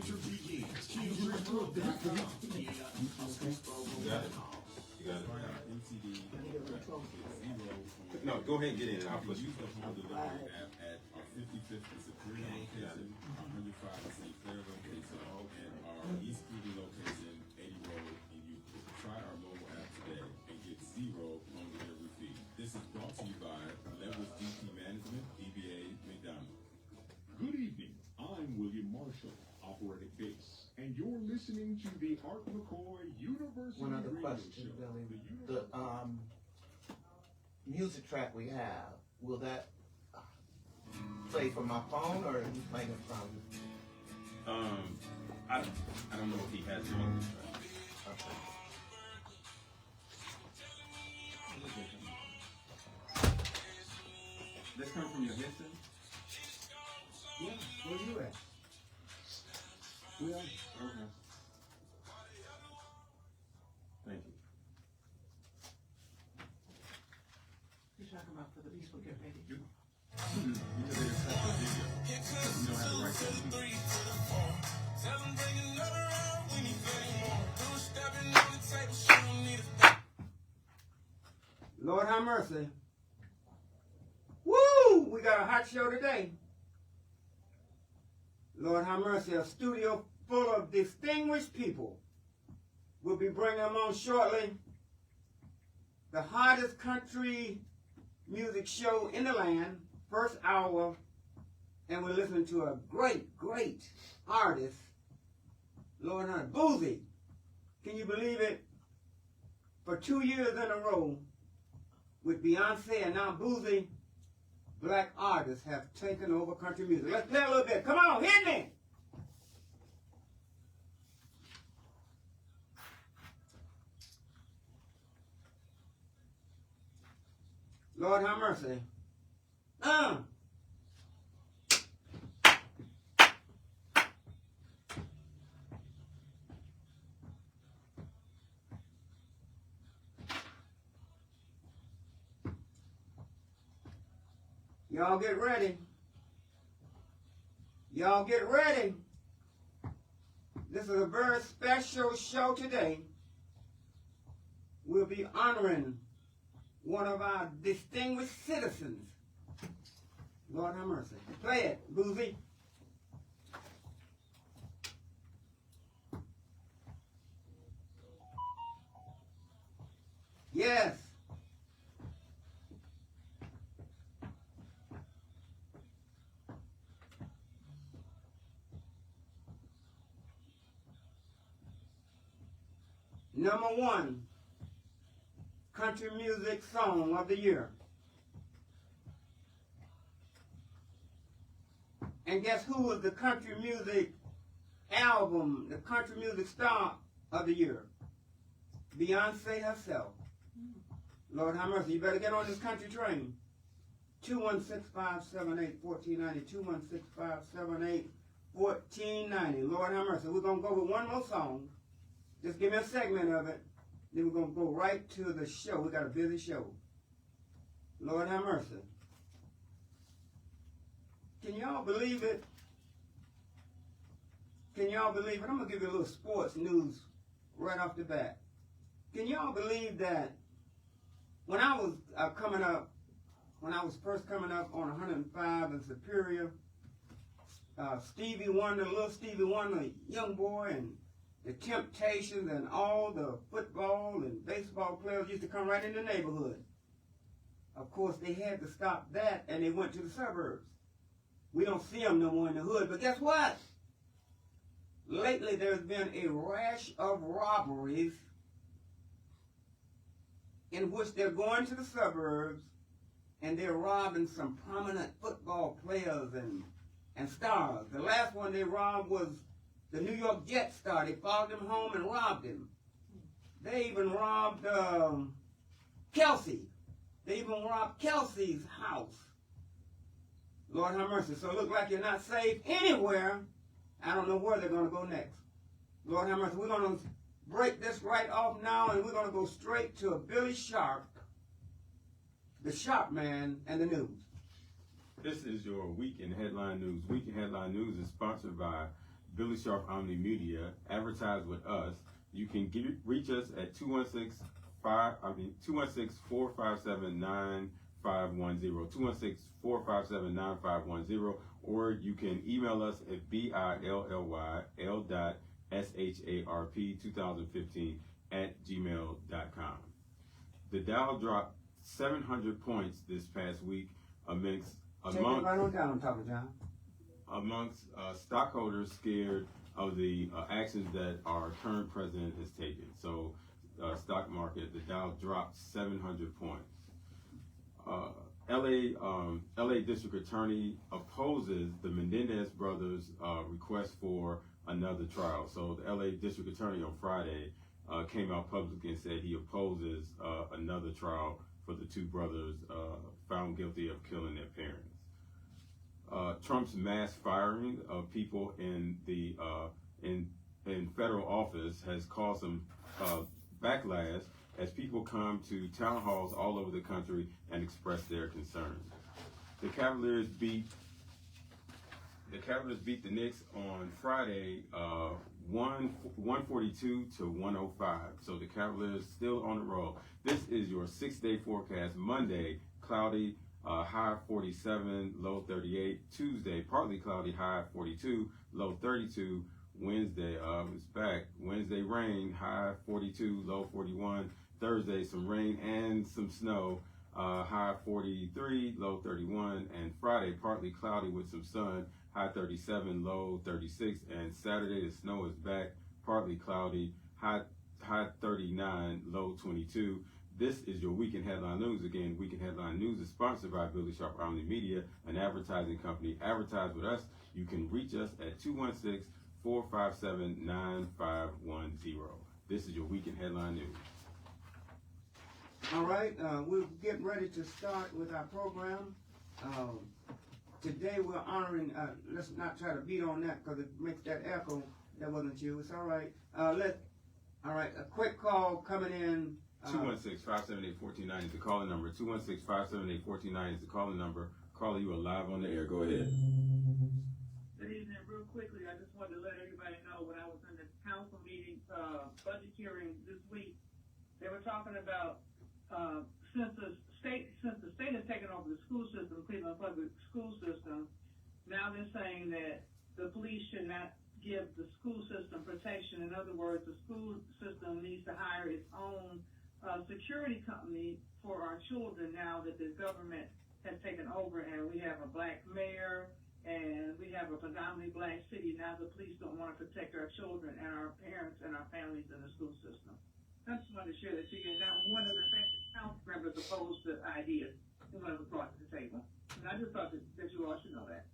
adventure begins. KingRadio.com. You got it? You got it? MCD. No, go ahead and get in and I'll put you. Use the home delivery app at our 55th and Superior location, 105 and St. Clair location, and our East Cleveland location, 80 Road in Euclid. Try our mobile app today and get zero on delivery fee. This is brought to you by Leverage DP Management, DBA McDonald. Good evening. I'm William Marshall, operating base, and you're listening to the Art McCoy University One other Radio question, Show. Billy. The The music track we have, will that play from my phone or are you playing it from? I don't know if he has it on this track. Okay. This comes from your headset? Yeah, where you at? We are. Okay. Thank you. You're talking about for the peaceful get ready. Because they just cut the video. You don't have the right to. Lord have mercy. Woo! We got a hot show today. Lord have mercy. A studio full of distinguished people. We'll be bringing them on shortly. The hottest country music show in the land. First hour. And we're listening to a great, great artist. Lord have mercy. Boozy. Can you believe it? For 2 years in a row, with Beyonce and now Boozy, black artists have taken over country music. Let's play a little bit. Come on, hit me! Lord have mercy. Y'all get ready. Y'all get ready. This is a very special show today. We'll be honoring one of our distinguished citizens. Lord have mercy. Play it, Boozy. Yes. Number 1, country music song of the year. And guess who was the country music album, the country music star of the year? Beyonce herself. Lord have mercy. You better get on this country train. 216-578-1490. 216-578-1490. Lord have mercy. We're going to go with one more song. Just give me a segment of it. Then we're going to go right to the show. We got a busy show. Lord have mercy. Can y'all believe it? Can y'all believe it? I'm going to give you a little sports news right off the bat. Can y'all believe that when I was coming up, when I was first coming up on 105 and Superior, Stevie Wonder, little Stevie Wonder, young boy, and the Temptations and all the football and baseball players used to come right in the neighborhood. Of course, they had to stop that, and they went to the suburbs. We don't see them no more in the hood, but guess what? Lately, there's been a rash of robberies in which they're going to the suburbs, and they're robbing some prominent football players and stars. The last one they robbed was the New York Jets star. They followed him home and robbed him. They even robbed Kelsey. They even robbed Kelsey's house. Lord have mercy. So it looks like you're not safe anywhere. I don't know where they're going to go next. Lord have mercy. We're going to break this right off now, and we're going to go straight to Billy Sharp, the Sharp Man, and the news. This is your Week in Headline News. Week in Headline News is sponsored by Billy Sharp Omni Media, advertise with us. You can reach us at 216-457-9510, 216-457-9510, or you can email us at billyl.sharp2015 The Dow dropped 700 points this past week amongst stockholders scared of the actions that our current president has taken. So, stock market, the Dow dropped 700 points. LA District Attorney opposes the Menendez brothers' request for another trial. So the LA District Attorney on Friday came out publicly and said he opposes another trial for the two brothers found guilty of killing their parents. Trump's mass firing of people in the in federal office has caused some backlash as people come to town halls all over the country and express their concerns. The Cavaliers beat the Knicks on Friday 142 to 105. So the Cavaliers still on the roll. This is your 6-day forecast. Monday, cloudy, high 47, low 38. Tuesday, partly cloudy, high 42, low 32. Wednesday, it's back. Wednesday, rain, high 42, low 41. Thursday, some rain and some snow, high 43, low 31. And Friday, partly cloudy with some sun, high 37, low 36. And Saturday, the snow is back, partly cloudy, high 39, low 22. This is your Weekend Headline News. Again, Weekend Headline News is sponsored by Billy Sharp Omni Media, an advertising company. Advertise with us. You can reach us at 216-457-9510. This is your Weekend Headline News. All right, we're getting ready to start with our program. Today we're honoring, let's not try to beat on that because it makes that echo. That wasn't you. It's all right. All right, a quick call coming in. 216-578-1490 is the calling number. 216-578-1490 is the calling number. Caller, you are live on the air. Go ahead. Good evening. Real quickly, I just wanted to let everybody know when I was in the council meeting, budget hearing this week, they were talking about since the state has taken over the school system, Cleveland Public School System, now they're saying that the police should not give the school system protection. In other words, the school system needs to hire its own security company for our children now that the government has taken over and we have a black mayor and we have a predominantly black city. Now the police don't want to protect our children and our parents and our families in the school system. I just wanted to share that to you. Now, one of the council members opposed the idea and when it was brought to the table. And I just thought that you all should know that.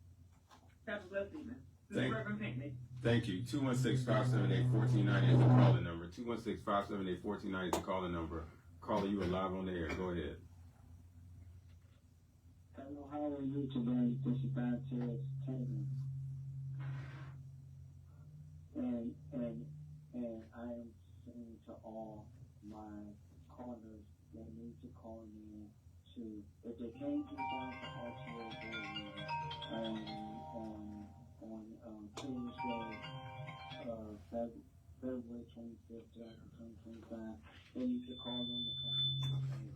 Have a blessed evening. This is Reverend Pinckney. Thank you. 216-578-1490 is the calling number. 216-578-1490 is the calling number. Caller, you are live on the air. Go ahead. Hello, how are you today? This is Baptist Taylor. And I am saying to all my callers that need to call in to, if they can't get down to RTA on Tuesday, February 25th, 2025, they need to call on the phone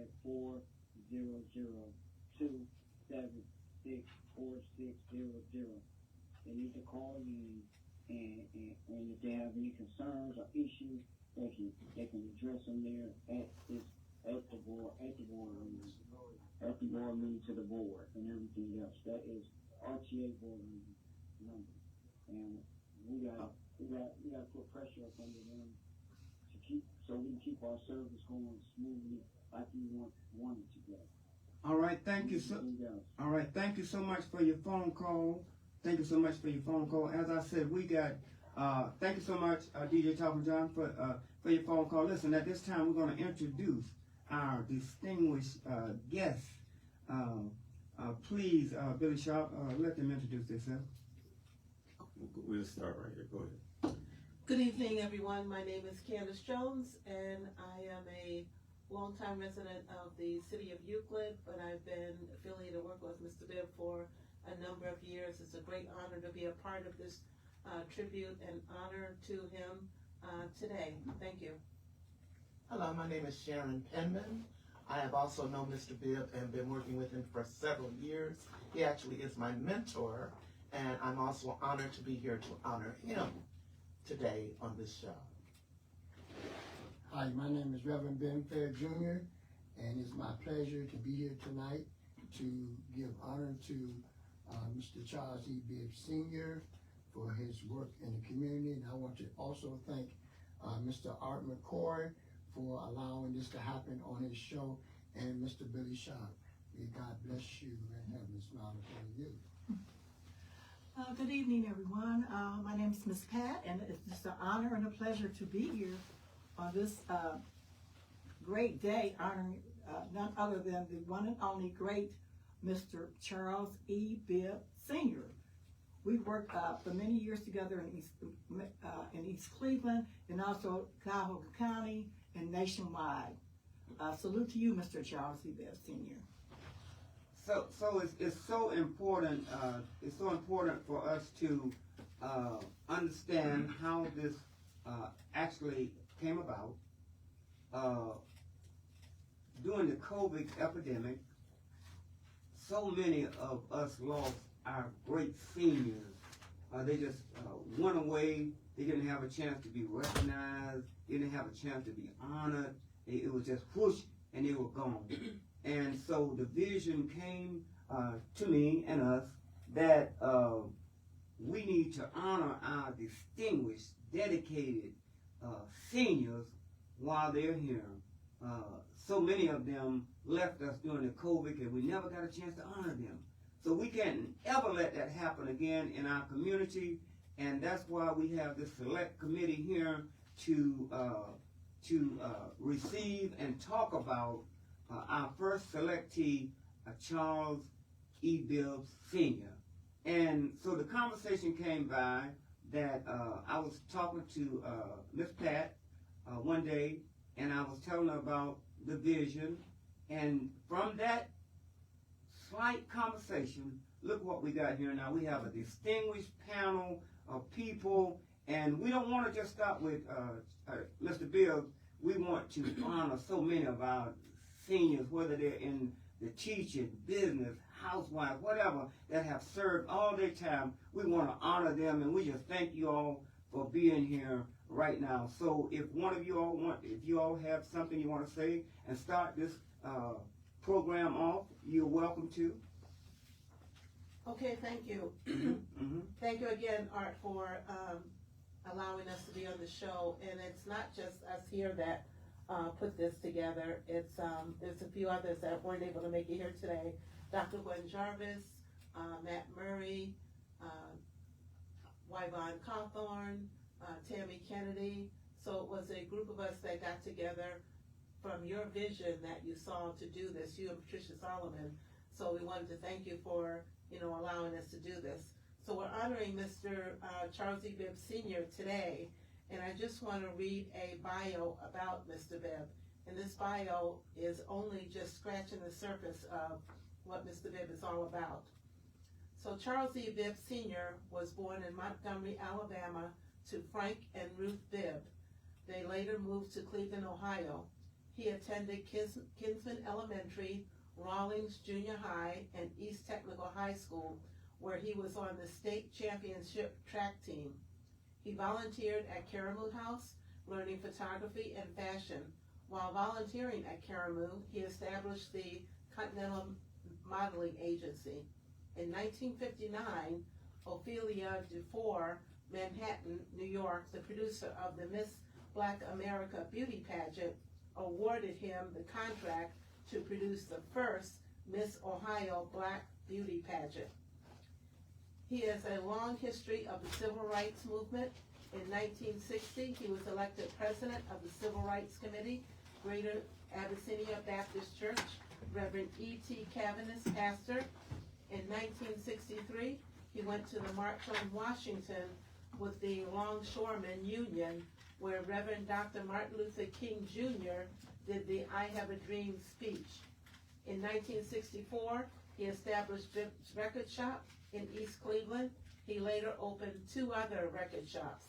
at 400-276-4600. They need to call in, and if they have any concerns or issues, they can address them there at the board meeting to the board and everything else. That is RTA board meeting number, and we got to put pressure up under them so we can keep our service going smoothly like we want it to go. All right, thank you so much for your phone call. Thank you so much for your phone call. As I said, we got, thank you so much, DJ Talking John, for your phone call. Listen, at this time, we're going to introduce our distinguished guests. Please, Billy Sharp, let them introduce themselves. We'll start right here. Go ahead. Good evening, everyone. My name is Candace Jones, and I am a longtime resident of the city of Euclid, but I've been affiliated working with Mr. Bibb for a number of years. It's a great honor to be a part of this tribute and honor to him today. Thank you. Hello, my name is Sharon Penman. I have also known Mr. Bibb and been working with him for several years. He actually is my mentor, and I'm also honored to be here to honor him today on this show. Hi, my name is Reverend Ben Fair Jr., and it's my pleasure to be here tonight to give honor to Mr. Charles E. Bibb Sr. for his work in the community. And I want to also thank Mr. Art McCoy for allowing this to happen on his show, and Mr. Billy Sharp. May God bless you and have a smile upon you. Good evening, everyone. My name is Miss Pat, and it's just an honor and a pleasure to be here on this great day, honoring none other than the one and only great Mr. Charles E. Bibb Sr. We worked for many years together in East Cleveland and also Cuyahoga County and nationwide. Salute to you, Mr. Charles E. Bibb Sr. So it's so important. It's so important for us to understand how this actually came about. During the COVID epidemic, so many of us lost our great seniors. They just went away. They didn't have a chance to be recognized. They didn't have a chance to be honored. It was just whoosh, and they were gone. And so the vision came to me and us that we need to honor our distinguished, dedicated seniors while they're here. So many of them left us during the COVID, and we never got a chance to honor them. So we can't ever let that happen again in our community, and that's why we have this select committee here to receive and talk about our first selectee, Charles E. Bibb Sr. And so the conversation came by that I was talking to Miss Pat one day, and I was telling her about the vision, and from that slight conversation, look what we got here now. We have a distinguished panel of people, and we don't want to just stop with Mr. Bibb. We want to honor so many of our seniors, whether they're in the teaching, business, housewives, whatever, that have served all their time. We want to honor them, and we just thank you all for being here right now. So if one of you all if you all have something you want to say and start this program off, you're welcome to. Okay, thank you. Thank you again, Art, for allowing us to be on the show. And it's not just us here that put this together. It's there's a few others that weren't able to make it here today. Dr. Gwen Jarvis, Matt Murray, Wyvon Cawthorn, Tammy Kennedy. So it was a group of us that got together from your vision that you saw to do this, you and Patricia Solomon. So we wanted to thank you for, allowing us to do this. So we're honoring Mr. Charles E. Bibb Sr. today, and I just want to read a bio about Mr. Bibb. And this bio is only just scratching the surface of what Mr. Bibb is all about. So Charles E. Bibb Sr. was born in Montgomery, Alabama, to Frank and Ruth Bibb. They later moved to Cleveland, Ohio. He attended Kinsman Elementary, Rawlings Junior High, and East Technical High School, where he was on the state championship track team. He volunteered at Caramoo House, learning photography and fashion. While volunteering at Caramoo, he established the Continental Modeling Agency. In 1959, Ophelia Dufour, Manhattan, New York, the producer of the Miss Black America beauty pageant, awarded him the contract to produce the first Miss Ohio Black beauty pageant. He has a long history of the civil rights movement. In 1960, he was elected president of the Civil Rights Committee, Greater Abyssinia Baptist Church, Reverend E.T. Cavanis, pastor. In 1963, he went to the March on Washington with the Longshoremen Union, where Reverend Dr. Martin Luther King Jr. did the I Have a Dream speech. In 1964, he established Bibb's Record Shop in East Cleveland. He later opened 2 other record shops.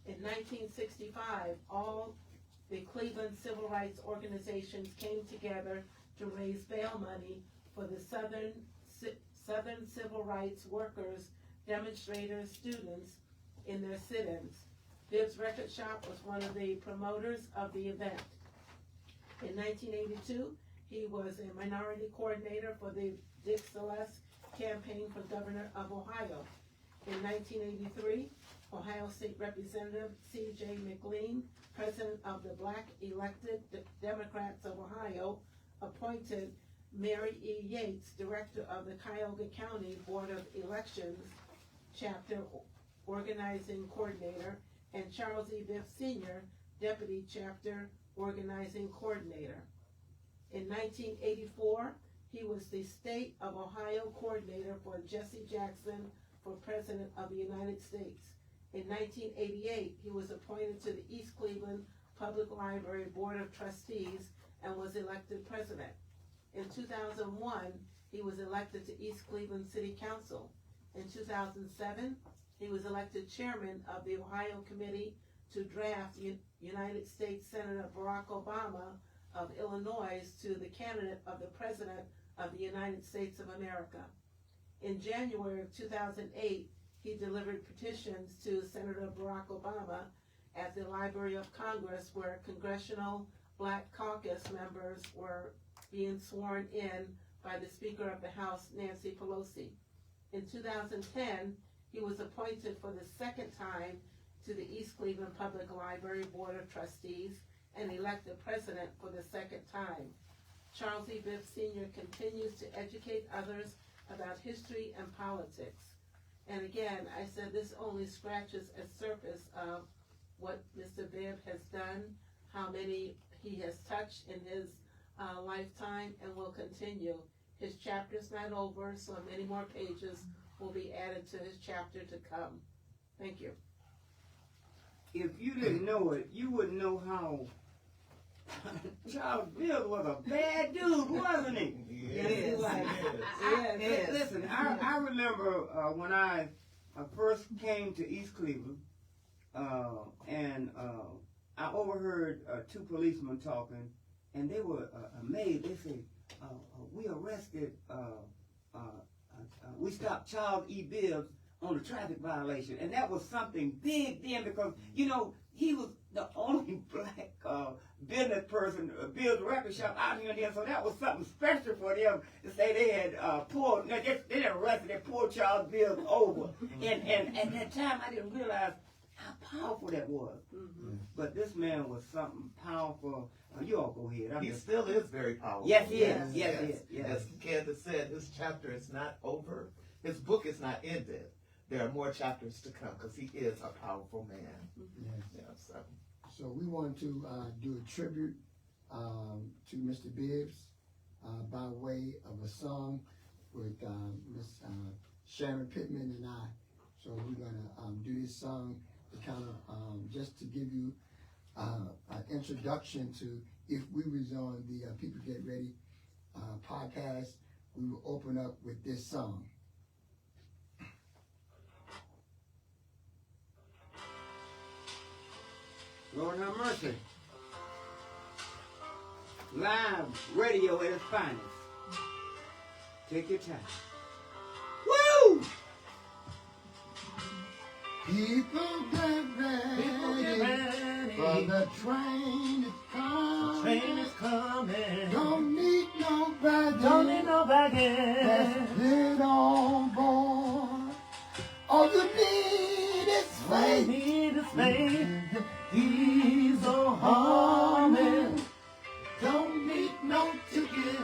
In 1965, all the Cleveland civil rights organizations came together to raise bail money for the Southern civil rights workers, demonstrators, students in their sit-ins. Bibb's Record Shop was one of the promoters of the event. In 1982, he was a minority coordinator for the Dick Celeste campaign for governor of Ohio. In 1983, Ohio State Representative C.J. McLean, president of the Black elected Democrats of Ohio, appointed Mary E. Yates, director of the Cuyahoga County Board of Elections chapter organizing coordinator, and Charles E. Bibb Sr., deputy chapter organizing coordinator. In 1984, he was the state of Ohio coordinator for Jesse Jackson for president of the United States. In 1988, he was appointed to the East Cleveland Public Library Board of Trustees and was elected president. In 2001, he was elected to East Cleveland City Council. In 2007, he was elected chairman of the Ohio Committee to draft United States Senator Barack Obama of Illinois to the candidate of the President of the United States of America. In January of 2008, he delivered petitions to Senator Barack Obama at the Library of Congress, where Congressional Black Caucus members were being sworn in by the Speaker of the House, Nancy Pelosi. In 2010, he was appointed for the second time to the East Cleveland Public Library Board of Trustees and elected president for the second time. Charles E. Bibb Sr. continues to educate others about history and politics. And again, I said this only scratches a surface of what Mr. Bibb has done, how many he has touched in his lifetime, and will continue. His chapter's not over, so many more pages will be added to his chapter to come. Thank you. If you didn't know it, you wouldn't know how Charles Bibb was a bad dude, wasn't he? Yes, he was. Listen, I remember when I first came to East Cleveland, and I overheard 2 policemen talking, and they were amazed. They said, we arrested, we stopped Charles E. Bibb on a traffic violation. And that was something big then, because, you know, he was the only black business person, Bibb's Record Shop out here then, so that was something special for them to say they had pulled, they didn't arrest, they pulled Charles Bibb over. And at that time, I didn't realize how powerful that was. Mm-hmm. But this man was something powerful. You all go ahead. He still is very powerful. Yes, he is. Yes, he is. Yes. As Candace said, his chapter is not over. His book is not ended. There are more chapters to come because he is a powerful man. Yes. Yeah, so we want to do a tribute to Mr. Bibbs by way of a song with Miss Sharon Pittman and I. So we're going to do this song to kind of just to give you an introduction to, if we was on the People Get Ready podcast, we will open up with this song. Lord have mercy. Live radio at its finest. Take your time. Woo! People get ready, for the train is coming. The train is coming. Don't need nobody. Don't need nobody. Let's get on board. All you need is faith. All you need is faith. He's a humming. Don't need no ticket.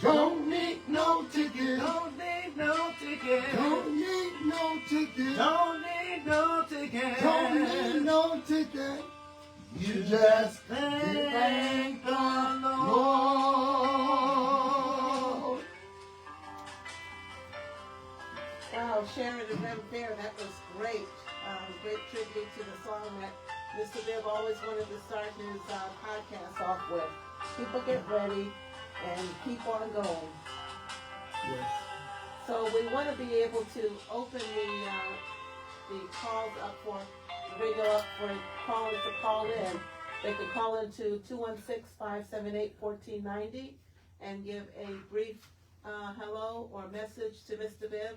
Don't need no ticket. Don't need no ticket. Don't need no ticket. Don't need no ticket. Don't need no ticket. You just thank the Lord. Wow, Sharon and Rem Fair, that was great. Great tribute to the song that Mr. Bibb always wanted to start his podcast off with. People get ready and keep on going. Yes. So we want to be able to open the calls up for the radio up for callers to call in. They can call into 216-578-1490 and give a brief hello or message to Mr. Bibb.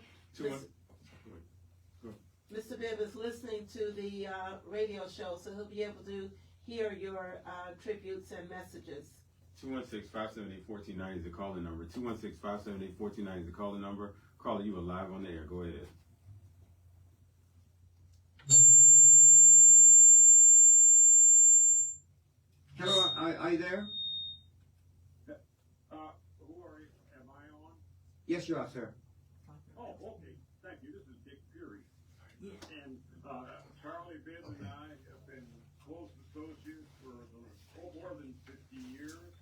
Mr. Bibb is listening to the radio show, so he'll be able to hear your tributes and messages. 216-578-1490 is the calling number. 216-578-1490 is the calling number. Caller, you are live on the air. Go ahead. Hello, are you there? Who are you? Am I on? Yes, you are, sir. Oh, okay. Thank you. This is Dick Fury. And Charlie Bibb and I have been close associates for more than 50 years.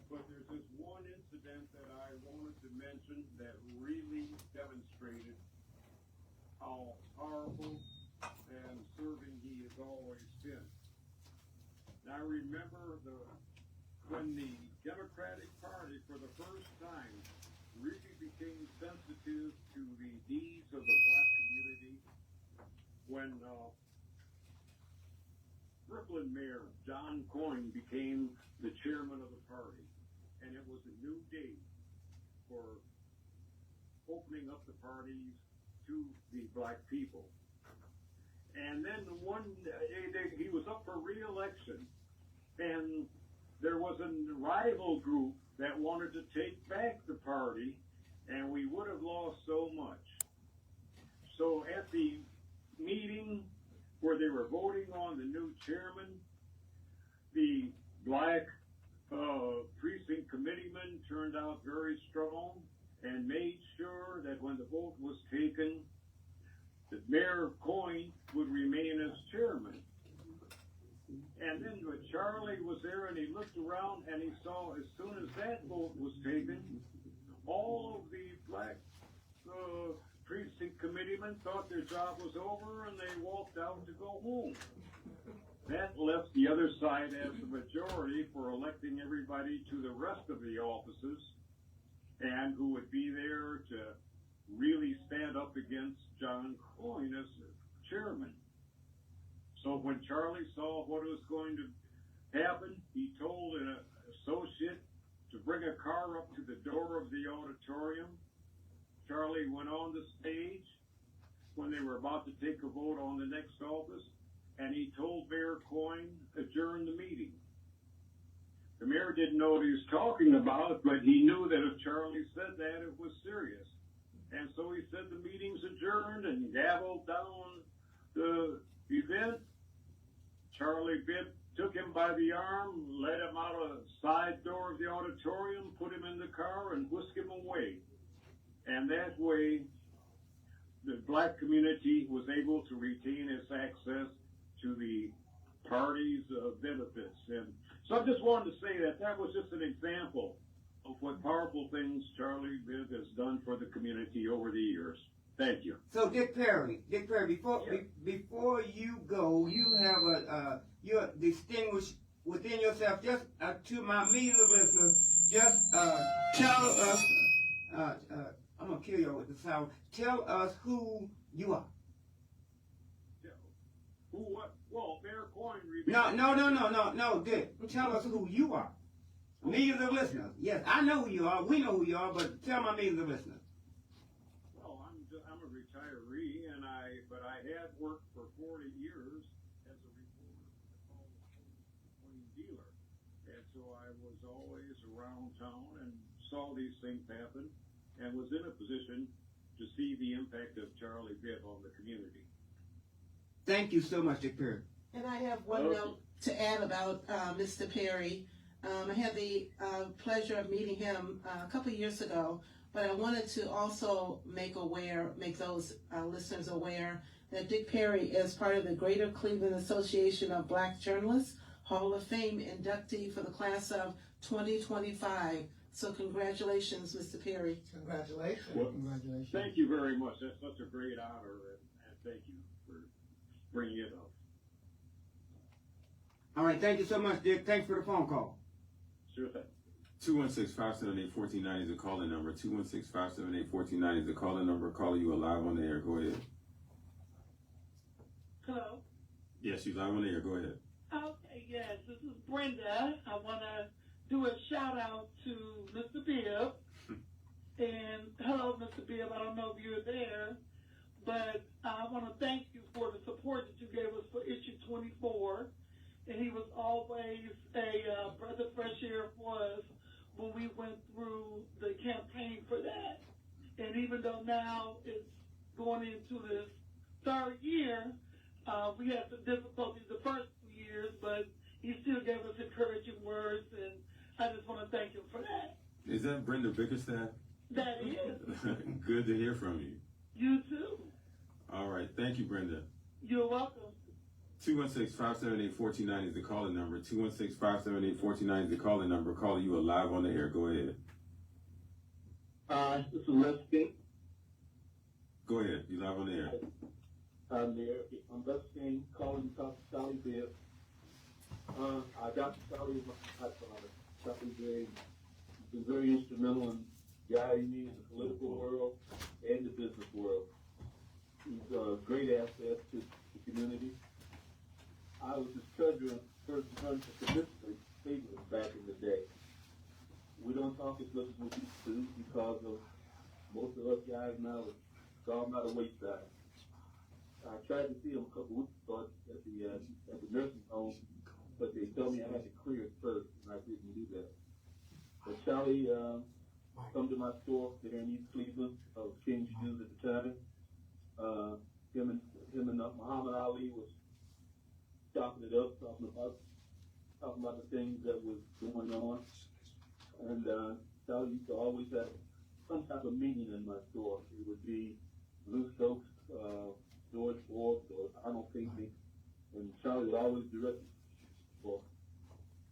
But there's this one incident that I wanted to mention that really demonstrated how powerful and serving he has always been. I remember when the Democratic Party for the first time really became sensitive to the needs of the black community when Brooklyn Mayor John Coyne became the chairman of the party. And it was a new day for opening up the parties to the black people. And then one day he was up for re-election, and there was a rival group that wanted to take back the party, and we would have lost so much. So at the meeting where they were voting on the new chairman, the black precinct committeeman turned out very strong and made sure that when the vote was taken, that Mayor Coyne would remain as chairman. And then when Charlie was there and he looked around and he saw as soon as that vote was taken, all of the black precinct committeemen thought their job was over and they walked out to go home. That left the other side as the majority for electing everybody to the rest of the offices and who would be there to really stand up against John Coyne as chairman. So when Charlie saw what was going to happen, he told an associate to bring a car up to the door of the auditorium. Charlie went on the stage when they were about to take a vote on the next office, and he told Mayor Coyne, adjourn the meeting. The mayor didn't know what he was talking about, but he knew that if Charlie said that, it was serious. And so he said the meeting's adjourned and gavelled down the event. Charlie Bibb took him by the arm, led him out of the side door of the auditorium, put him in the car, and whisked him away. And that way, the black community was able to retain its access to the party's benefits. And so I just wanted to say that that was just an example of what powerful things Charlie Bibb has done for the community over the years. Thank you. So Dick Perry, before you go, you have you're distinguished within yourself. Just to my media listeners, just tell us. I'm gonna kill you with the sound. Tell us who you are. Who what? Well, Mayor Coyne. No, Dick. Tell us who you are. Millions of listeners. Yes, I know who you are. We know who you are, but tell my millions of listeners. Well, I'm a retiree, but I had worked for 40 years as a reporter for the Coyne dealer, and so I was always around town and saw these things happen, and was in a position to see the impact of Charlie Bibb on the community. Thank you so much, Dick Perry. And I have one note to add about Mr. Perry. I had the pleasure of meeting him a couple of years ago, but I wanted to also make those listeners aware that Dick Perry is part of the Greater Cleveland Association of Black Journalists Hall of Fame inductee for the class of 2025. So congratulations, Mr. Perry. Congratulations. Well, Congratulations. thank you very much. That's such a great honor, and thank you for bringing it up. All right, thank you so much, Dick. Thanks for the phone call. Sure thing. 216-578-1490 is the calling number. 216-578-1490 is the calling number. Caller, you are live on the air. Go ahead. Hello. Yes, you're live on the air. Go ahead. Okay, yes, this is Brenda. I want to do a shout out to Mr. Bibb. And hello, Mr. Bibb. I don't know if you're there, but I want to thank you for the support that you gave us for issue 24. And he was always a breath of fresh air for us when we went through the campaign for that. And even though now it's going into this third year, we had some difficulties the first 2 years, but he still gave us encouraging words, and I just want to thank him for that. Is that Brenda Bickerstaff? That is. Good to hear from you. You too. All right. Thank you, Brenda. You're welcome. 216-578-1490 is the calling number. 216-578-1490 is the calling number. Caller, you are live on the air. Go ahead. This is Les King. Go ahead. You're live on the air. I'm Les King, calling to talk to Charlie Bibb. Dr. Charlie is my godfather. Charlie Bibb has been very instrumental in guiding me in the political world and the business world. He's a great asset to the community. I was his treasurer first run for Missionary back in the day. We don't talk as much as we used to because of most of us guys now have gone by the wayside. I tried to see him a couple weeks ago at the nursing home, but they told me I had to clear it first, and I didn't do that. But Charlie come to my store there in East Cleveland. I was King Shoes at the time. Him and Muhammad Ali was chopping it up, talking about the things that was going on. And Charlie used to always have some type of meeting in my store. It would be Lou Stokes, George Forbes, or Arnold Casey, and Charlie would always direct me.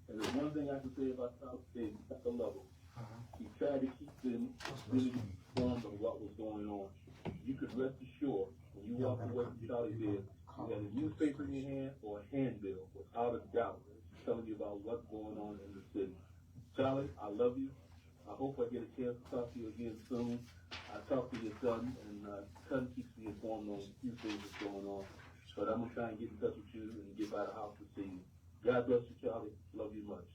And there's one thing I can say about Charlie, at the level. He tried to keep them really informed of what was going on. You could rest assured when you walk away from Charlie Bibb, you had a newspaper in your hand or a handbill, without a doubt, telling you about what's going on in the city. Charlie, I love you. I hope I get a chance to talk to you again soon. I talked to your son, and son keeps me informed on a few things that's going on. But I'm going to try and get in touch with you and get by the house to see you. God bless you, Charlie. Love you much.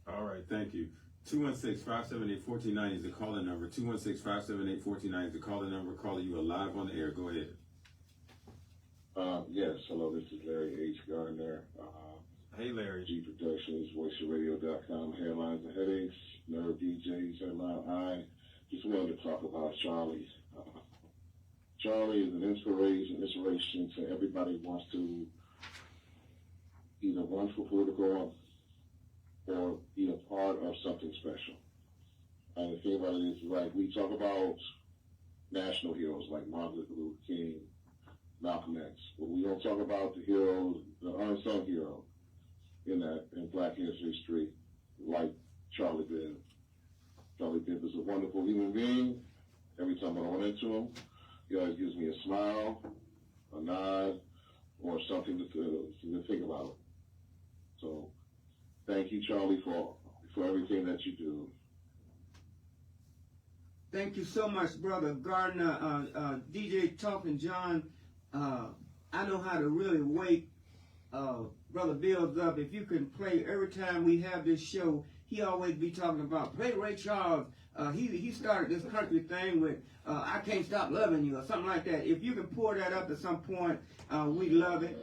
All right. Thank you. 216-578-1490 is the calling number. 216-578-1490 is the calling number. Caller, you are live on the air. Go ahead. Yes, hello, this is Larry H. Gardner. Hey, Larry. G Productions, VoiceRadio.com, Headlines and Headaches, Nerve DJs, Headline Eye. Just wanted to talk about Charlie. Charlie is an inspiration to everybody who wants to either run for political or be a part of something special. And the thing about it is, like, we talk about national heroes like Martin Luther King, Malcolm X, but we don't talk about the heroes, the unsung hero in Black history, like Charlie Bibb. Charlie Bibb is a wonderful human being. Every time I run into him, he always gives me a smile, a nod, or something to think about. So, thank you, Charlie, for everything that you do. Thank you so much, Brother Gardner. DJ Talking John, I know how to really wake Brother Bill's up. If you can play every time we have this show, he always be talking about, play Ray Charles. He started this country thing with I Can't Stop Loving You or something like that. If you can pour that up at some point, we love it.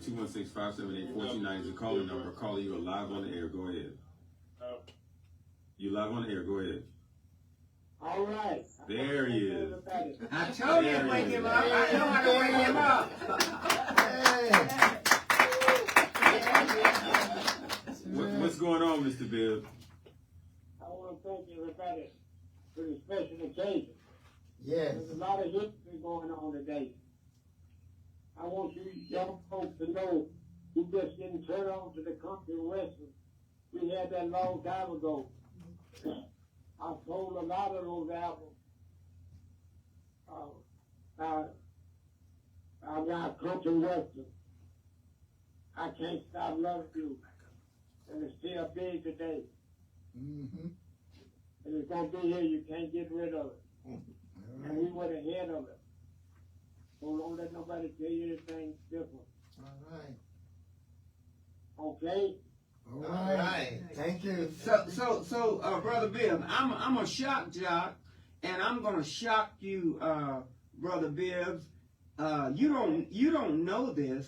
216-578-1490 is the calling number. Calling you live on the air. Go ahead. You live on the air. Go ahead. All right. There he is. I told you to wake him up. I know how to wake him up. What's going on, Mr. Bibb? I want to thank everybody for the special occasion. Yes. There's a lot of history going on today. I want you young folks to know we just didn't turn on to the country western. We had that long time ago. I sold a lot of those albums. I got country western. I can't stop loving you. And it's still big today. Mm-hmm. And it's going to be here. You can't get rid of it. Right. And we were ahead of it. So don't let nobody tell you anything different. All right. Okay? All right. Thank you. So, Brother Bibb, I'm a shock jock, and I'm gonna shock you, Brother Bibbs. You don't know this,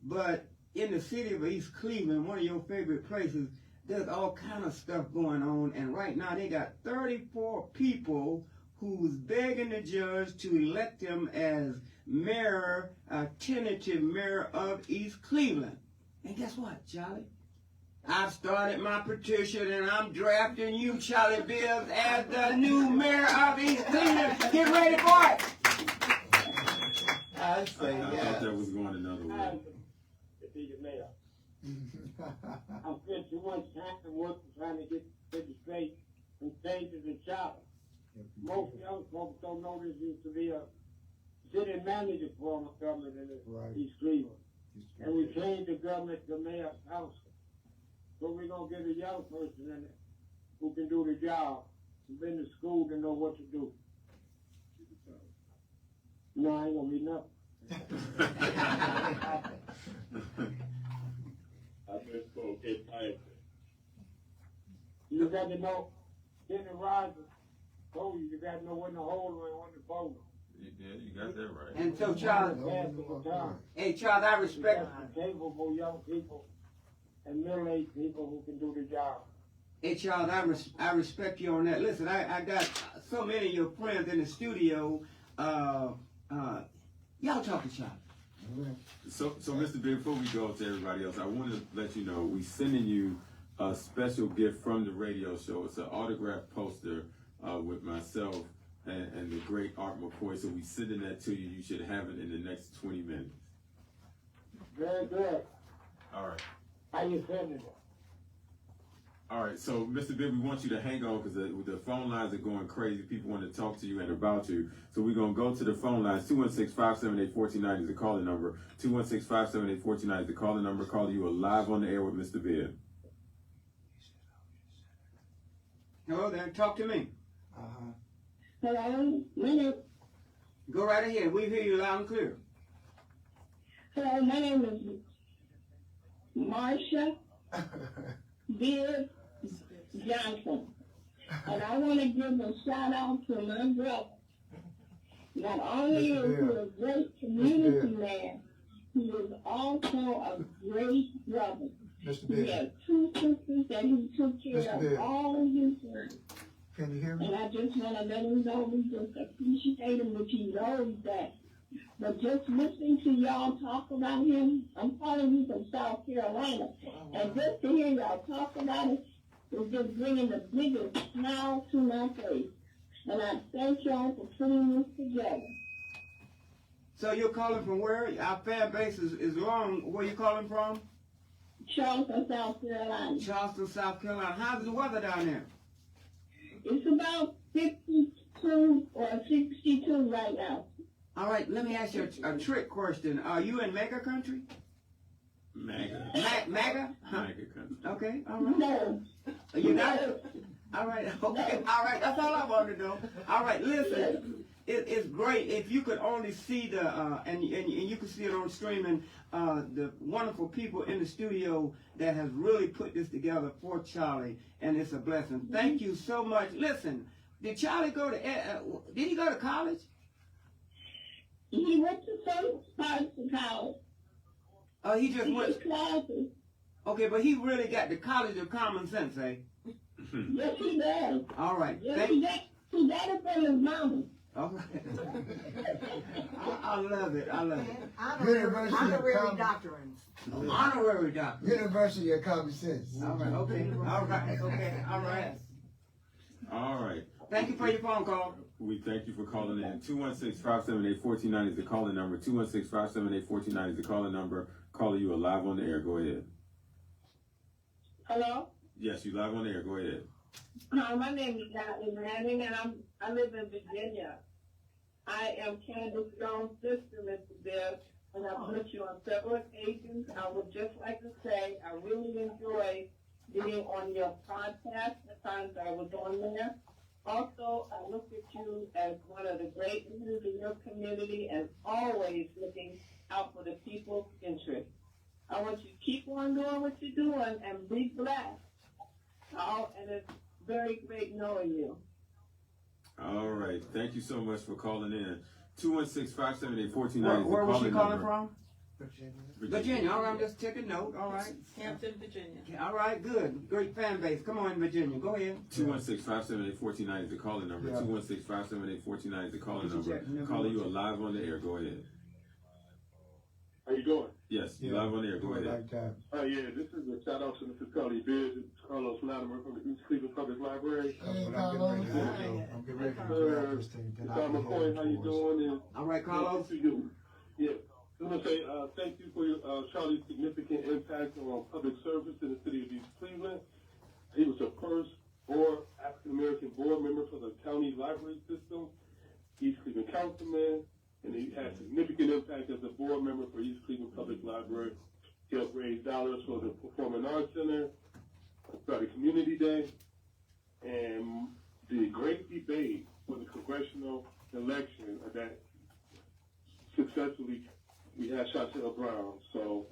but in the city of East Cleveland, one of your favorite places, there's all kind of stuff going on, and right now they got 34 people who's begging the judge to elect him as mayor, tentative mayor of East Cleveland. And guess what, Charlie? I've started my petition, and I'm drafting you, Charlie Bibbs, as the new mayor of East Cleveland. Get ready for it. I say I thought that was going another way. To be the mayor. I spent too much time and work trying to get it straight and changes the job. Most young folks don't know this used to be a city manager form of government in East Cleveland. And we changed the government to mayor's council. So we're going to get a young person in there who can do the job, who's been to school to know what to do. No, I ain't going to be nothing. I just go get tired. You got to know, Kenny Rogers told you, you got to know when the hole and when the phone. Yeah, you got that right. And so, Charles, hey, Charles, I respect. Capable young people and middle-aged people who can do the job. Hey, Charles, I respect you on that. Listen, I got so many of your friends in the studio. Y'all talk to Charles. So, Mr. Bibb, before we go to everybody else, I want to let you know we're sending you a special gift from the radio show. It's an autographed poster with myself and the great Art McCoy. So we're sending that to you. You should have it in the next 20 minutes. Very good. All right. How you sending it? All right, so Mr. Bibb, we want you to hang on because the phone lines are going crazy. People want to talk to you and about you. So we're going to go to the phone lines. 216-578-1490 is the calling number. 216-578-1490 is the calling number. Call you live on the air with Mr. Bibb. Hello there, talk to me. Hello, my name. Go right ahead. We hear you loud and clear. Hello, my name is Marsha Bibb Johnson, and I want to give a shout out to my brother. Not only is he a great community man, he is also a great brother. He has 2 sisters that he took care of all his life. Can you hear me? And I just want to let him know we just appreciate him, which he knows that. But just listening to y'all talk about him, I'm calling you from South Carolina, and just to hear y'all talk about it is just bringing the biggest smile to my face. And I thank y'all for putting this together. So you're calling from where? Our fan base is long. Where you calling from? Charleston, South Carolina. Charleston, South Carolina. How's the weather down there? It's about 52 or 62 right now. All right, let me ask you a trick question. Are you in MAGA country? MAGA. MAGA? Huh? MAGA country. Okay, all right. No. You got it? All right, okay, all right. That's all I wanted to know. All right, listen. It's great if you could only see the, and you can see it on streaming, the wonderful people in the studio that has really put this together for Charlie, and it's a blessing. Thank you so much. Listen, did Charlie go to, did he go to college? He went to some parts of college. He just He went. took classes. Okay, but he really got the College of Common Sense, eh? Yes, he does. All right. Yes, he got it from his mama. All right. I love it. I love it. Honorary doctrines. Honorary doctor. University of Common Sense. All right. Okay. All right. Okay. All right. All right. Thank you for your phone call. We thank you for calling in. 216-578-1490 is the calling number. 216-578-1490 is the calling number. Caller, you are live on the air. Go ahead. Hello? Yes, you live on the air. Go ahead. Hi, my name is Natalie Manning, and I live in Virginia. I am Candace Stone's sister, Mr. Bibb, and I've met you on several occasions. I would just like to say I really enjoy being on your podcast the times I was on there. Also, I look at you as one of the great leaders in your community and always looking out for the people's interest. I want you to keep on doing what you're doing and be blessed. And it's very great knowing you. All right. Thank you so much for calling in. 216-578-1490 is the Where was she calling number. from? Virginia. All right, I'm just taking note. All right. Hampton, Virginia. All right, good. Great fan base. Come on, Virginia. Go ahead. 216-578-1490 is the calling number. 216-578-1490 is the calling number. Caller, you are live on the air. Go ahead. How you doing? Yes, you're live on the air. Go ahead. Yeah, this is a shout out to Mr. Bibb. It's Carlos Latimer from the East Cleveland Public Library. Hey, Carlos. I'm getting ready to Art McCoy, how you doing? All right, Carlos. To you. Yeah. I'm going to say thank you for Charlie's significant impact on public service in the city of East Cleveland. He was the first African-American board member for the county library system, East Cleveland Councilman, and he had significant impact as a board member for East Cleveland Public Library. He helped raise dollars for the Performing Arts Center, started Community Day, and the great debate for the congressional election that successfully we had Chantel Brown. So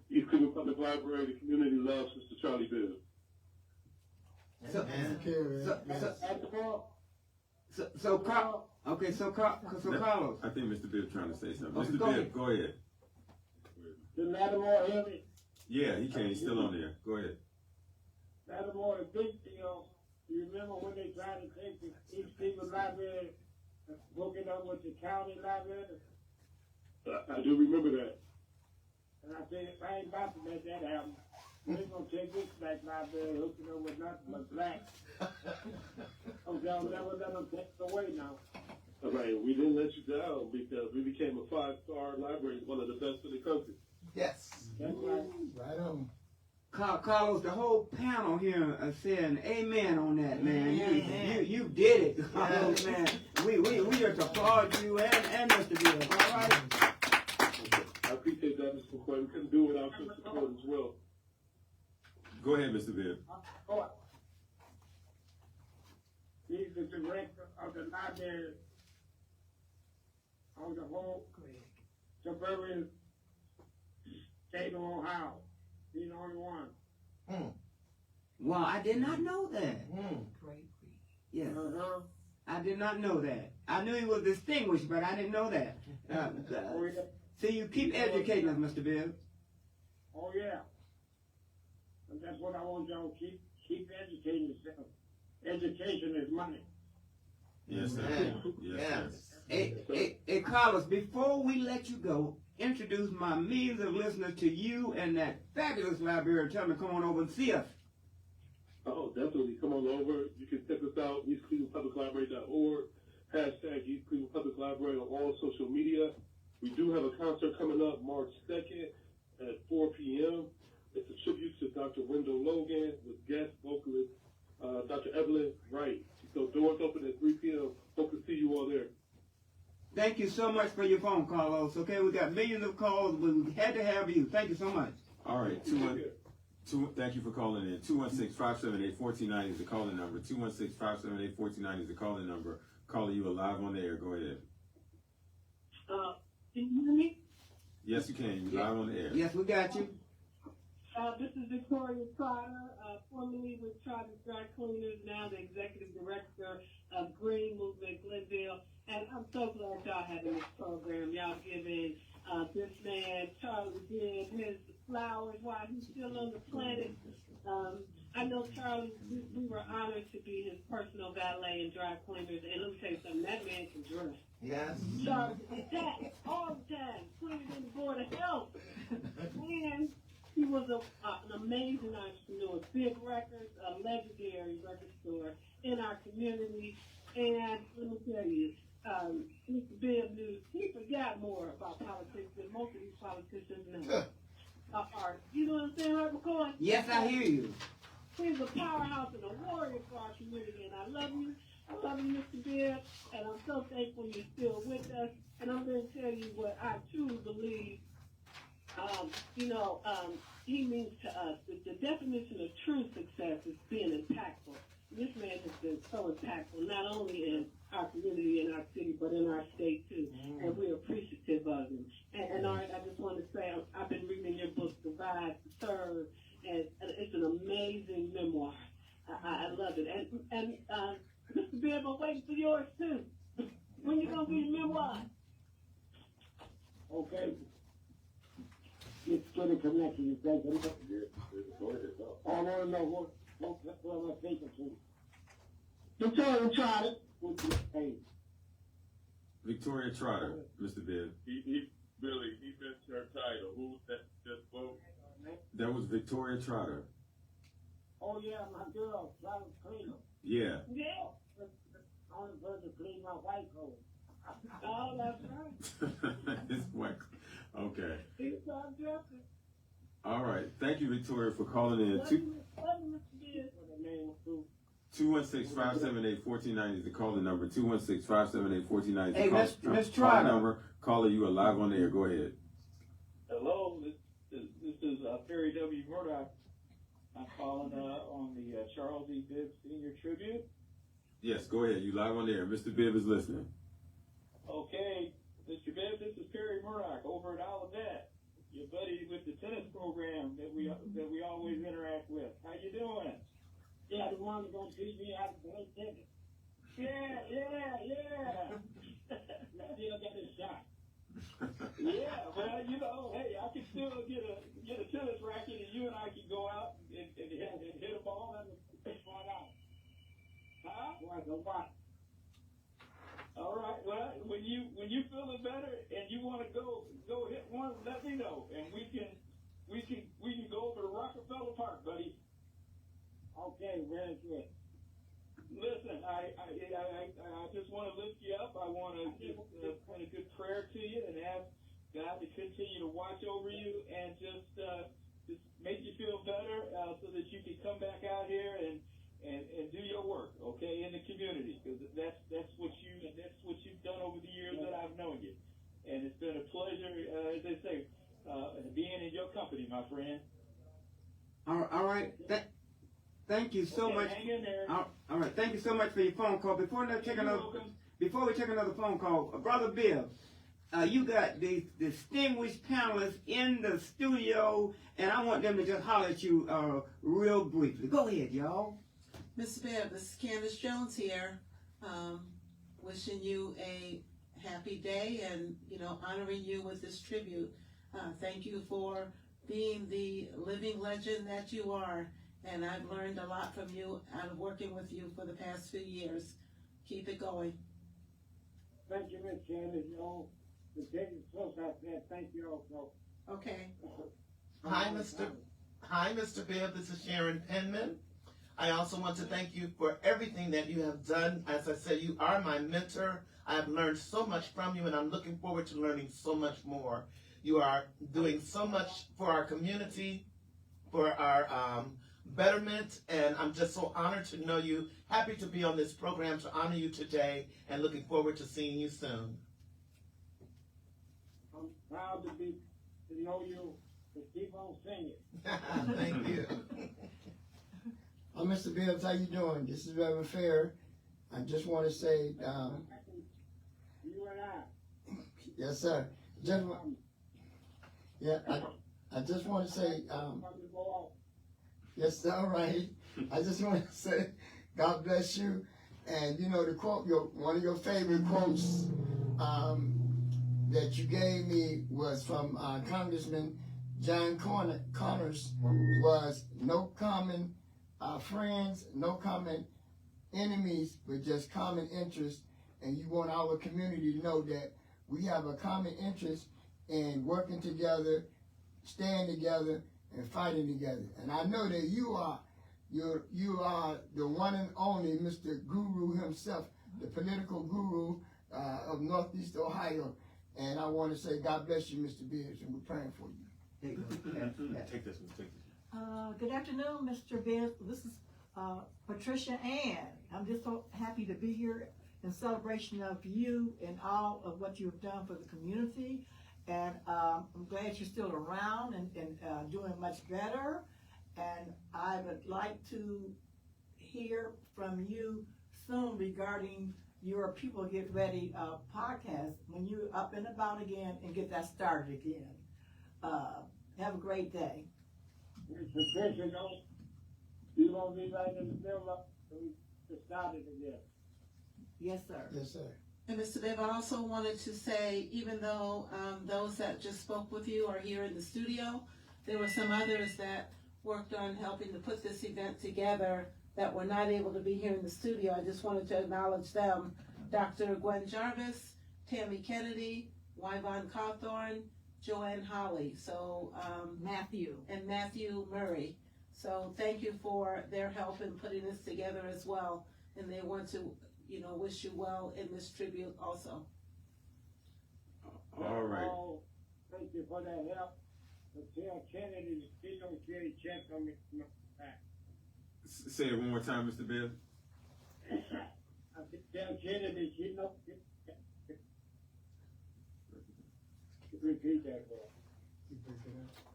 East Cleveland Public Library, the community loves Mr. Charlie Bibb. So Carlos. I think Mr. Bibb trying to say something. Okay, Mr. Bibb, go ahead. Did Lattimore hear me? Yeah, he can. He's still on there. Go ahead. Lattimore, a big deal. You remember when they tried to take the East Cleveland Library and hook it up with the county library? I do remember that. And I said, I ain't about to let that happen. They're going to take this black library, hook it up with nothing but black. Okay, I'll never let them take it away now. All right, we didn't let you down because we became a 5-star library, one of the best in the country. Yes. That's right. Right on. Carlos, the whole panel here are saying amen on that, man. You did it, Carlos, man. We just applaud you and Mr. Bibb. All right. I appreciate that, Mr. McKoy. We couldn't do it without your support as well. Go ahead, Mr. Bibb. He's the director of the library on the whole suburban state of Ohio. He's the only one. Wow, I did not know that. Great. Yes. I did not know that. I knew he was distinguished, but I didn't know that. See, you keep educating us, Mr. Bibb. Oh, yeah. And that's what I want y'all to keep educating yourself. Education is money. Yes, sir. Yes, sir. Hey, Carlos, before we let you go, introduce my millions of listeners to you and that fabulous library. Tell them to come on over and see us. Oh, definitely. Come on over. You can check us out, eastclevelandpubliclibrary.org, hashtag East Cleveland Public Library on all social media. We do have a concert coming up March 2nd at 4 p.m. It's a tribute to Dr. Wendell Logan with guest vocalist Dr. Evelyn Wright. So doors open at 3 p.m. Hope to see you all there. Thank you so much for your phone, Carlos. Okay, we got millions of calls. We had to have you. Thank you so much. All right. Thank you for calling in. 216-578-1490 is the calling number. 216-578-1490 is the calling number. Caller, you are live on the air. Go ahead. Can you hear me? Yes, you can. You're live on the air. Yes, we got you. This is Victoria Trotter, formerly with Trotter Dry Cleaners, now the Executive Director of Green Movement Glenville. And I'm so glad y'all having this program. Y'all giving this man, Charlie Bibb, his he's still on the planet. I know Charlie, we were honored to be his personal valet and dry cleaners, and let me tell you something, that man can dress. Yes. Charlie did that all the time, cleaning in the Board of Health. And he was an amazing entrepreneur. Bibb Records, a legendary record store in our community. And let me tell you, Mr. Bibb knew, he forgot more about politics than most of these politicians know. You know what I'm saying, Art McCoy? Yes, I hear you. He's a powerhouse and a warrior for our community, and I love you. I love you, Mr. Bibb, and I'm so thankful you're still with us. And I'm going to tell you what I truly believe, he means to us. The definition of true success is being impactful. This man has been so impactful, not only in our community, in our city, but in our state, too. And we're appreciative of him. And Art, I just want to say, I've been reading your book, Survive, Serve, and it's an amazing memoir. I love it. And Mr. Bibb, I'm waiting for yours, too. When you going to be your memoir? Okay. It's good to connect with you. Thank you. I want to know what am I thinking to? Victoria Trotter. Hey. Victoria Trotter, Mr. Bibb. Billy, he missed her title. Who was that just vote? That was Victoria Trotter. Oh, yeah, my girl, Trotter Cleaner. Yeah. Yeah. Only person to clean my white coat. Oh, that's right. It's white. Okay. He's not jumping. All right. Thank you, Victoria, for calling in. 216-578-1490 is the calling number. 216-578-1490 Hey, Miss Trotter. Trotter. Number. Caller, you are live on the air. Go ahead. Hello, this is Perry W. Murdoch. I'm calling on the Charles E. Bibb Senior Tribute. Yes, go ahead. You live on the air. Mr. Bibb is listening. Okay, Mr. Bibb, this is Perry Murdoch over at Olivet, your buddy with the tennis program that we always interact with. How you doing? Yeah, the one that's going to teach me how to play tennis. Yeah. Still got his shot. Yeah, well, hey, I can still get a tennis racket, and you and I can go out and hit a ball and pitch one out. Huh? What? All right. Well, when you feeling better and you want to go hit one, let me know, and we can go over to Rockefeller Park, buddy. Okay, very good. Listen, I just want to lift you up. I want to give a good prayer to you and ask God to continue to watch over you and just make you feel better so that you can come back out here and do your work, okay, in the community, because that's what you've done over the years that I've known you, and it's been a pleasure, as they say, being in your company, my friend. All right. Thank you so much. Hang in there. All right. Thank you so much for your phone call. Before we take another phone call, Brother Bill, you got the distinguished panelists in the studio, and I want them to just holler at you real briefly. Go ahead, y'all. Ms. Bibb, this is Candace Jones here, wishing you a happy day and, honoring you with this tribute. Thank you for being the living legend that you are, and I've learned a lot from you out of working with you for the past few years. Keep it going. Thank you, Miss Candace. The day is close out there. Thank you also. Okay. Hi, Mr. Bibb. This is Sharon Penman. I also want to thank you for everything that you have done. As I said, you are my mentor. I have learned so much from you, and I'm looking forward to learning so much more. You are doing so much for our community, for our betterment, and I'm just so honored to know you. Happy to be on this program to honor you today, and looking forward to seeing you soon. I'm proud to know you, to keep on singing. Thank you. Mr. Bibbs, how you doing? This is Reverend Fair. I just want to say, You and I. yes, sir. Gentlemen, yeah, I just want to say, yes, sir, all right. I just want to say, God bless you. And the quote, one of your favorite quotes that you gave me was from Congressman John Connors was no common friends, no common enemies, but just common interests. And you want our community to know that we have a common interest in working together, staying together, and fighting together. And I know that you are the one and only Mr. Guru himself, the political guru of Northeast Ohio. And I want to say God bless you, Mr. Bibb, and we're praying for you. Take this one. Good afternoon, Mr. Bibb. This is Patricia Ann. I'm just so happy to be here in celebration of you and all of what you have done for the community. And I'm glad you're still around and doing much better. And I would like to hear from you soon regarding your People Get Ready podcast when you're up and about again and get that started again. Have a great day. Patricia, you won't be right in the middle of it started again. Yes, sir. Yes, sir. And Mr. Bibb, I also wanted to say, even though those that just spoke with you are here in the studio, there were some others that worked on helping to put this event together that were not able to be here in the studio. I just wanted to acknowledge them. Dr. Gwen Jarvis, Tammy Kennedy, Wyvon Cawthorn, Joanne Holly, so Matthew Murray. So thank you for their help in putting this together as well. And they want to, wish you well in this tribute also. All right. Thank you for that help. But tell Kennedy she don't get a check on me back. Say it one more time, Mr. Bibb. I tell Kennedy she don't get a check. Repeat that for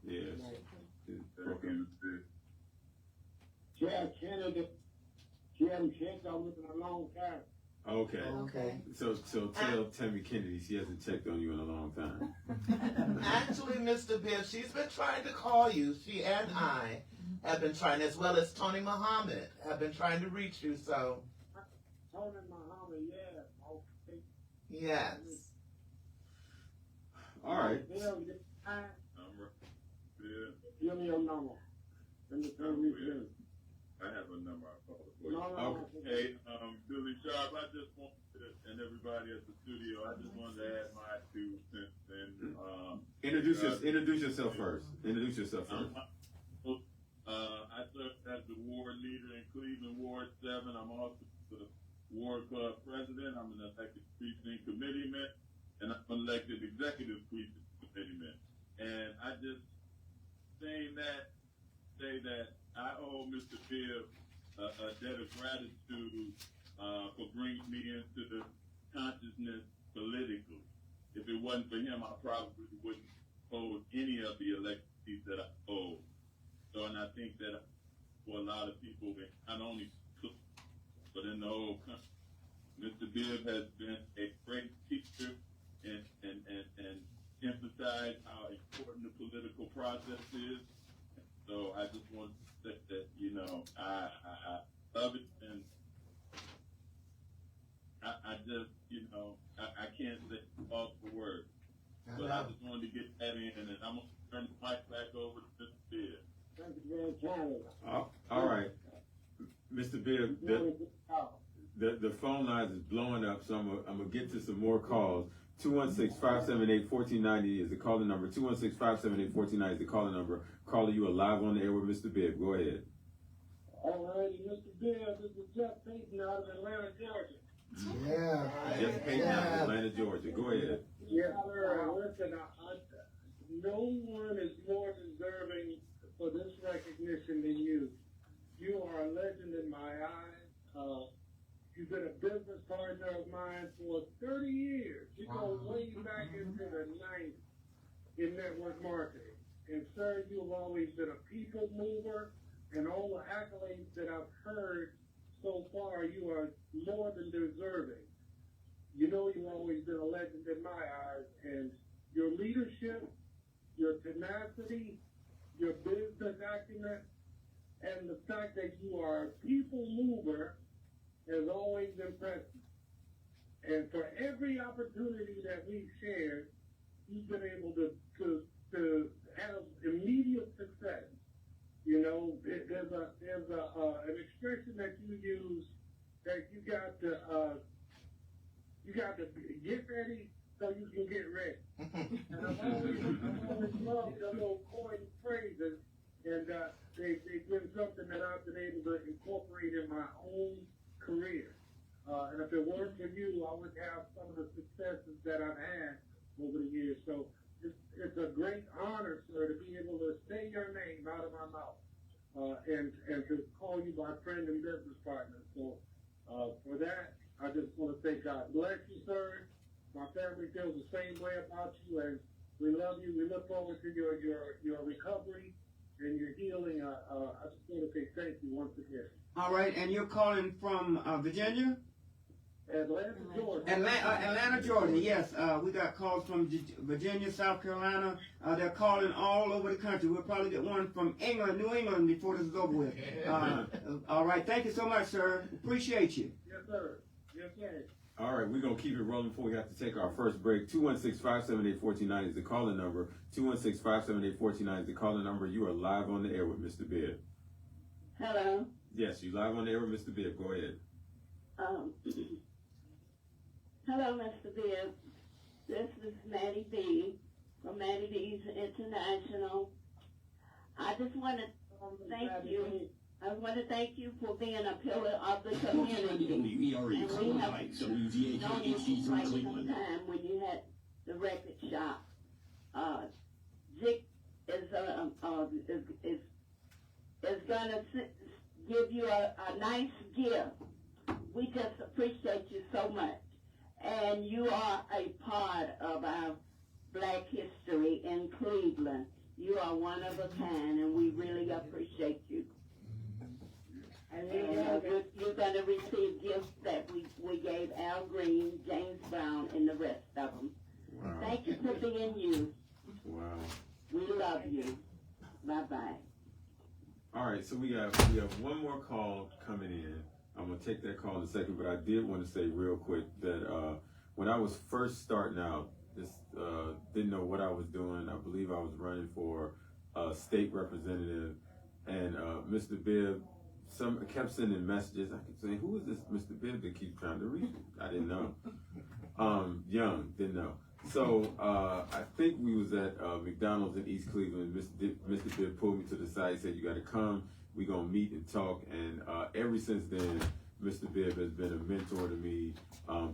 Yes. Tell Kennedy she hasn't checked on me in a long time. Okay. So tell Tammy Kennedy she hasn't checked on you in a long time. Actually, Mr. Bibb, she's been trying to call you. She and I have been trying, as well as Tony Muhammad, have been trying to reach you, so. Tony Muhammad, yeah. Okay. Yes. All right. Give me your number. I have a number I call for you. Okay, Billy Sharp, I just want to, and everybody at the studio, I just wanted to add my 2 cents and Introduce yourself first. I serve as the ward leader in Cleveland Ward 7. I'm also the ward club president. I'm an elected precinct committeeman, and I'm an elected executive precinct committeeman. And I just say that I owe Mr. Bibb a debt of gratitude for bringing me into the consciousness politically. If it wasn't for him, I probably wouldn't hold any of the elections that I hold. So, and I think that for a lot of people, not only but in the whole country, Mr. Bibb has been a great teacher and emphasized how important the political process is. So I just want to say that, I love it, and I just, I can't say all the words. But I just wanted to get that in, and I'm going to turn the mic back over to Mr. Bibb. Thank you very much. All right. Mr. Bibb, the phone lines is blowing up, so I'm going to get to some more calls. 216-578-1490 is the calling number. 216-578-1490 is the calling number. Caller, you are live on the air with Mr. Bibb. Go ahead. All righty, Mr. Bibb, this is Jeff Payton out of Atlanta, Georgia. Yeah. Jeff Payton out of Atlanta, Georgia. Go ahead. Yeah, listen, no one is more deserving for this recognition than you. You are a legend in my eyes. You've been a business partner of mine for 30 years. You go way back into the 90s in network marketing. And sir, you've always been a people mover, and all the accolades that I've heard so far, you are more than deserving. You've always been a legend in my eyes, and your leadership, your tenacity, your business acumen, and the fact that you are a people mover has always impressed me. And for every opportunity that we've shared, you've been able to have immediate success. You know, there's an expression that you use that you got to get ready so you can get ready. And I've always loved the little coin phrases, and they've been something that I've been able to incorporate in my own career. And if it weren't for you, I wouldn't have some of the successes that I've had over the years. So it's a great honor, sir, to be able to say your name out of my mouth and to call you my friend and business partner. So for that, I just want to say God bless you, sir. My family feels the same way about you, and we love you. We look forward to your recovery and your healing. I just want to say thank you once again. All right, and you're calling from Virginia? Atlanta, Georgia. Atlanta, Georgia, yes. We got calls from Virginia, South Carolina. They're calling all over the country. We'll probably get one from England, New England, before this is over with. All right, thank you so much, sir. Appreciate you. Yes, sir. Yes, sir. All right, we're going to keep it rolling before we have to take our first break. 216-578-1490 is the calling number. 216-578-1490 is the calling number. You are live on the air with Mr. Bibb. Hello. Yes, you're live on the air with Mr. Bibb. Go ahead. Hello, Mr. Bibb. This is Maddie B. from Maddie B's International. I just want to thank you. I want to thank you for being a pillar of the community. And we have known you for quite some time when you had the record shop. Zick is going to give you a nice gift. We just appreciate you so much. And you are a part of our Black history in Cleveland. You are one of a kind, and we really appreciate you. And you're going to receive gifts that we gave Al Green, James Brown, and the rest of them. Wow. Thank you for being you. Wow. We love you. Bye-bye. All right, so we have one more call coming in. I'm going to take that call in a second, but I did want to say real quick that when I was first starting out, didn't know what I was doing. I believe I was running for state representative, and Mr. Bibb kept sending messages. I kept saying, who is this Mr. Bibb that keeps trying to reach me? I didn't know. Young, didn't know. So I think we was at McDonald's in East Cleveland. Mr. Bibb pulled me to the side, said, you got to come. We're going to meet and talk. And ever since then, Mr. Bibb has been a mentor to me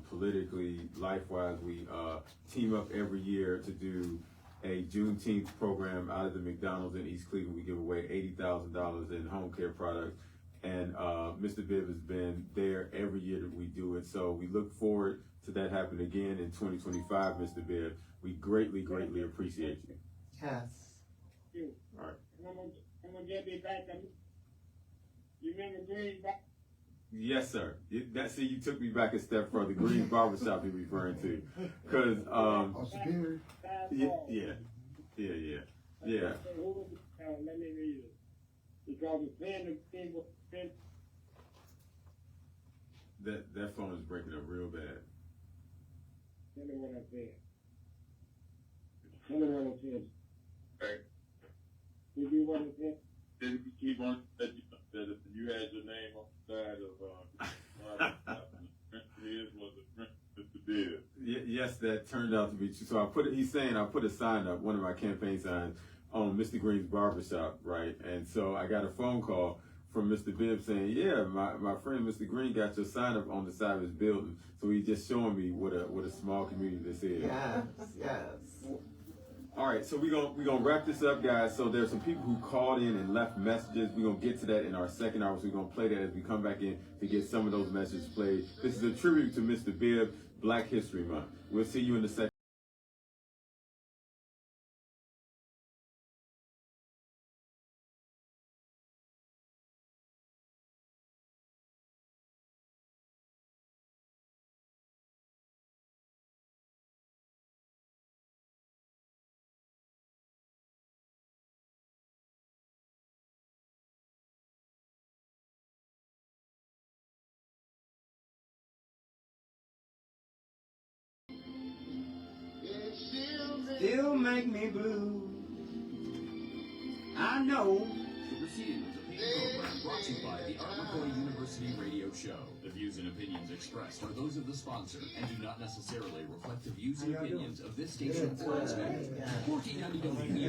politically, life-wise. We team up every year to do a Juneteenth program out of the McDonald's in East Cleveland. We give away $80,000 in home care products. And Mr. Bibb has been there every year that we do it. So we look forward to that happening again in 2025, Mr. Bibb. We greatly, greatly appreciate you. Yes. All right. I'm going to get me back. You remember Green back? Yes, sir. See, you took me back a step further. Green's Barbershop you're referring to. Because, yeah. Let me read it. Because it's been that phone is breaking up real bad. Tell me what I said. Tell me what I said. Right. Did you want to say? Did you keep on that you had your name on the side of was Mr. Bibb? Yes, that turned out to be true. So he's saying I put a sign up, one of my campaign signs, on Mr. Green's Barbershop, right? And so I got a phone call from Mr. Bibb saying, yeah, my friend Mr. Green got your sign up on the side of his building. So he's just showing me what a small community this is. Yes. All right, so we're gonna wrap this up, guys. So there's some people who called in and left messages. We're gonna get to that in our second hour. So we're gonna play that as we come back in to get some of those messages played. This is a tribute to Mr. Bibb, Black History Month. We'll see you in the second. Still make me blue. I know. The proceeding was a paid program brought to you by the Art McCoy University Radio Show. The views and opinions expressed are those of the sponsor and do not necessarily reflect the views and opinions of this station or its members. 1490 WERW.